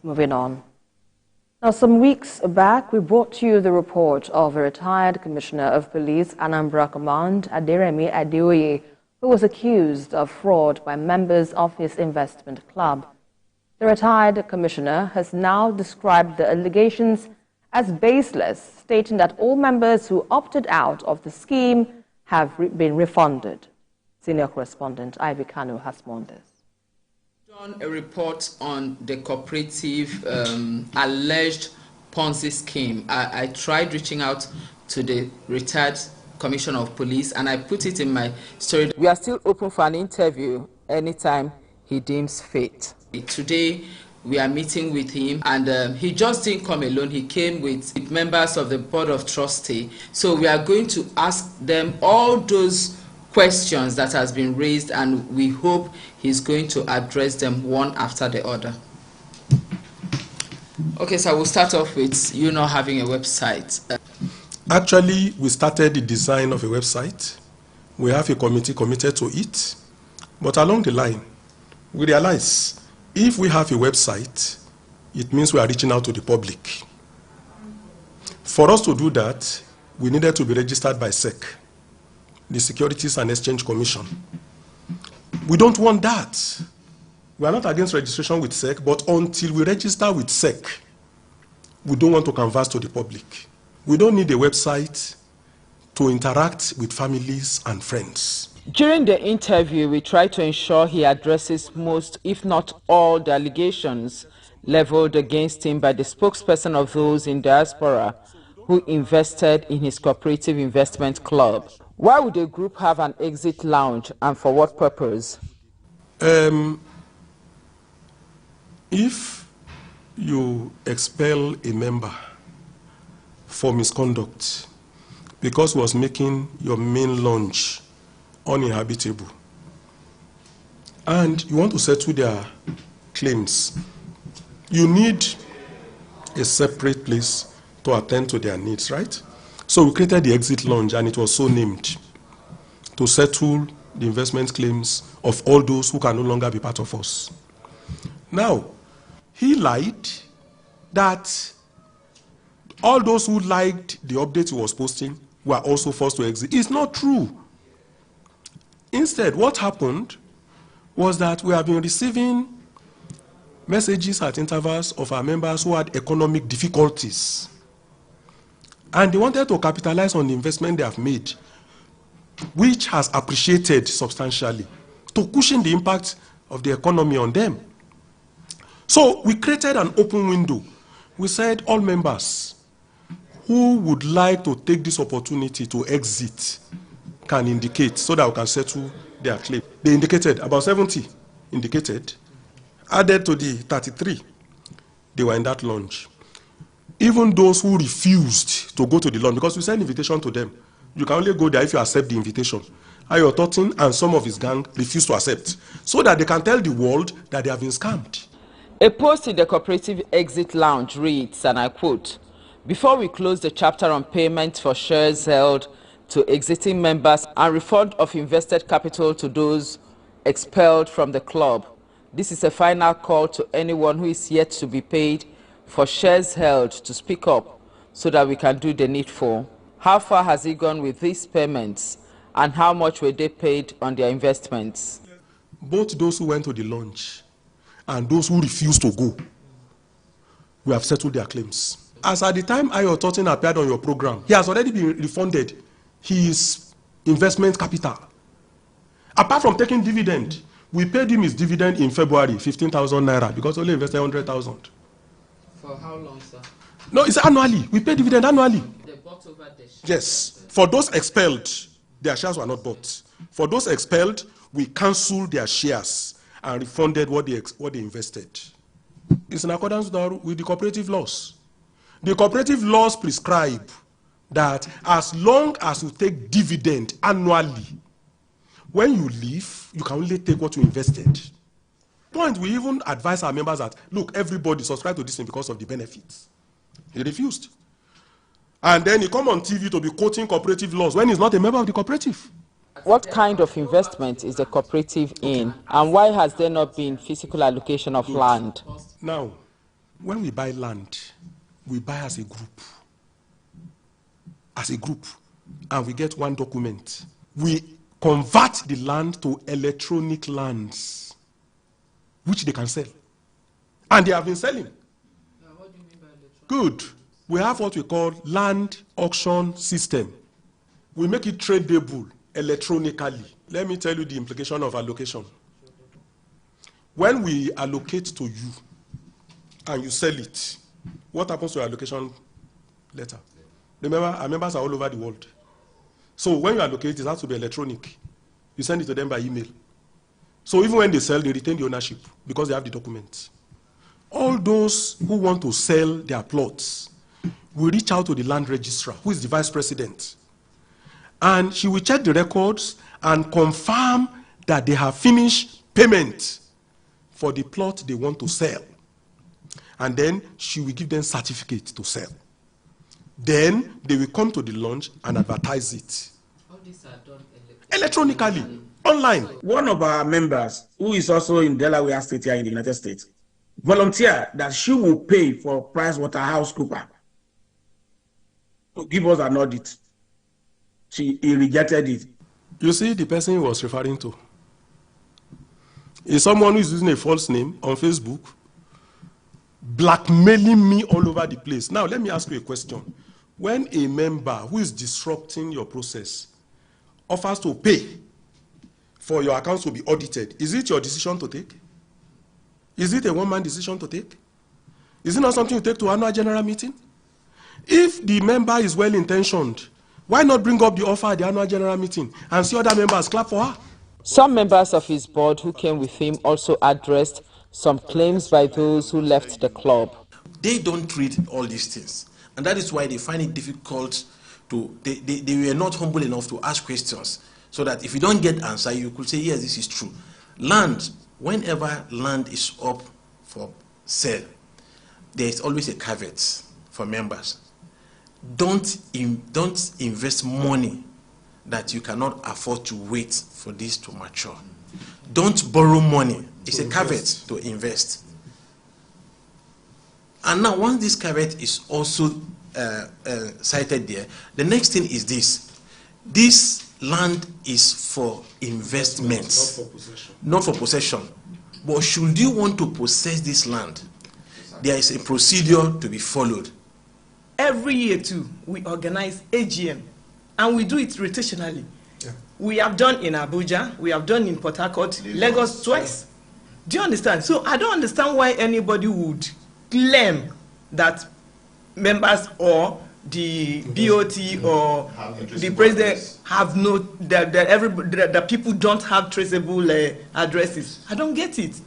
Moving on. Now, some weeks back, we brought you the report of a retired Commissioner of Police, Anambra Command, ADEREMI ADEOYE, who was accused of fraud by members of his investment club. The retired commissioner has now described the allegations as baseless, stating that all members who opted out of the scheme have been refunded. Senior correspondent Ivy Kanu has more on this. Done a report on the cooperative alleged Ponzi scheme. I tried reaching out to the retired Commissioner of Police and I put it in my story. We are still open for an interview anytime he deems fit. Today we are meeting with him and he just didn't come alone. He came with members of the Board of Trustees. So we are going to ask them all those questions that has been raised and we hope he's going to address them one after the other. Okay, so we'll start off with you not having a website. Actually, we started the design of a website. We have a committee committed to it. But along the line, we realize if we have a website, it means we are reaching out to the public. For us to do that, we needed to be registered by SEC, the Securities and Exchange Commission. We don't want that. We are not against registration with SEC, but until we register with SEC, we don't want to canvass to the public. We don't need a website to interact with families and friends. During the interview, we tried to ensure he addresses most, if not all, the allegations leveled against him by the spokesperson of those in diaspora who invested in his cooperative investment club. Why would the group have an exit lounge and for what purpose? If you expel a member for misconduct because he was making your main lounge uninhabitable and you want to settle their claims, you need a separate place to attend to their needs, right? So we created the exit lounge and it was so named to settle the investment claims of all those who can no longer be part of us. Now, he lied that all those who liked the update he was posting were also forced to exit. It's not true. Instead, what happened was that we have been receiving messages at intervals of our members who had economic difficulties. And they wanted to capitalize on the investment they have made, which has appreciated substantially, to cushion the impact of the economy on them. So we created an open window. We said all members who would like to take this opportunity to exit can indicate so that we can settle their claim. They indicated, about 70 indicated, added to the 33, they were in that lounge. Even those who refused to go to the lounge, because we sent invitation to them, you can only go there if you accept the invitation. Ayo Totin and some of his gang refused to accept, so that they can tell the world that they have been scammed. A post in the Cooperative Exit Lounge reads, and I quote, "Before we close the chapter on payment for shares held to exiting members and refund of invested capital to those expelled from the club, this is a final call to anyone who is yet to be paid for shares held to speak up so that we can do the needful. How far has he gone with these payments and how much were they paid on their investments?" Both those who went to the launch and those who refused to go, we have settled their claims. As at the time Ayo Totin appeared on your program, he has already been refunded his investment capital. Apart from taking dividend, we paid him his dividend in February, 15,000 naira, because only invested 100,000. For how long, sir? No, it's annually. We pay dividend annually. They bought over the shares. Yes. For those expelled, their shares were not bought. For those expelled, we cancelled their shares and refunded what they invested. It's in accordance with the cooperative laws. The cooperative laws prescribe that as long as you take dividend annually, when you leave, you can only take what you invested. Point, we even advise our members that, look, everybody subscribe to this thing because of the benefits. He refused. And then he come on TV to be quoting cooperative laws when he's not a member of the cooperative. What kind of investment is the cooperative in, and why has there not been physical allocation of land? Now, When we buy land, we buy as a group. As a group. And we get one document. We convert the land to electronic lands, which they can sell. And they have been selling. What do you mean by electronic? Good. We have what we call land auction system. We make it tradable electronically. Let me tell you the implication of allocation. When we allocate to you and you sell it, what happens to your allocation letter? Remember, our members are all over the world. So when you allocate, it has to be electronic. You send it to them by email. So even when they sell, they retain the ownership because they have the documents. All those who want to sell their plots will reach out to the land registrar, who is the vice president. And she will check the records and confirm that they have finished payment for the plot they want to sell. And then she will give them certificate to sell. Then they will come to the launch and advertise it. All these are done Electronically, online. One of our members, who is also in Delaware State here in the United States, volunteered that she will pay for PricewaterhouseCoopers to give us an audit. He rejected it. You see, the person he was referring to is someone who is using a false name on Facebook, blackmailing me all over the place. Now, let me ask you a question. When a member who is disrupting your process offers to pay for your accounts to be audited, is it your decision to take? Is it a one-man decision to take? Is it not something you take to annual general meeting? If the member is well-intentioned, why not bring up the offer at the annual general meeting and see other members clap for her? Some members of his board who came with him also addressed some claims by those who left the club. They don't read all these things, and that is why they find it difficult to, they were not humble enough to ask questions, so that if you don't get answer, you could say, yes, this is true. Land, whenever land is up for sale, there is always a caveat for members. Don't invest money that you cannot afford to wait for this to mature. Don't borrow money. It's a caveat to invest. And now, once this caveat is also cited there, the next thing is this. This land is for investments, not for possession. But should you want to possess this land, there is a procedure to be followed. Every year too, we organize AGM, and we do it rotationally. Yeah. We have done in Abuja, we have done in Port Harcourt, Lagos twice. Do you understand? So I don't understand why anybody would claim that members or the BOT or the president have no, that people don't have traceable addresses. I don't get it.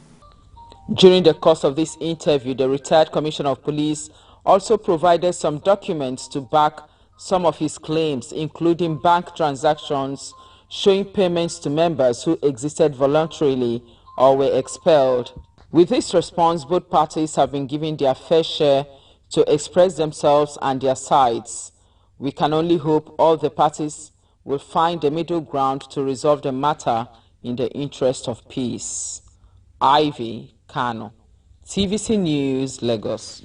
During the course of this interview, the retired Commissioner of Police also provided some documents to back some of his claims, including bank transactions showing payments to members who exited voluntarily or were expelled. With this response, both parties have been given their fair share to express themselves and their sides. We can only hope all the parties will find a middle ground to resolve the matter in the interest of peace. Ivy Kano, TVC News, Lagos.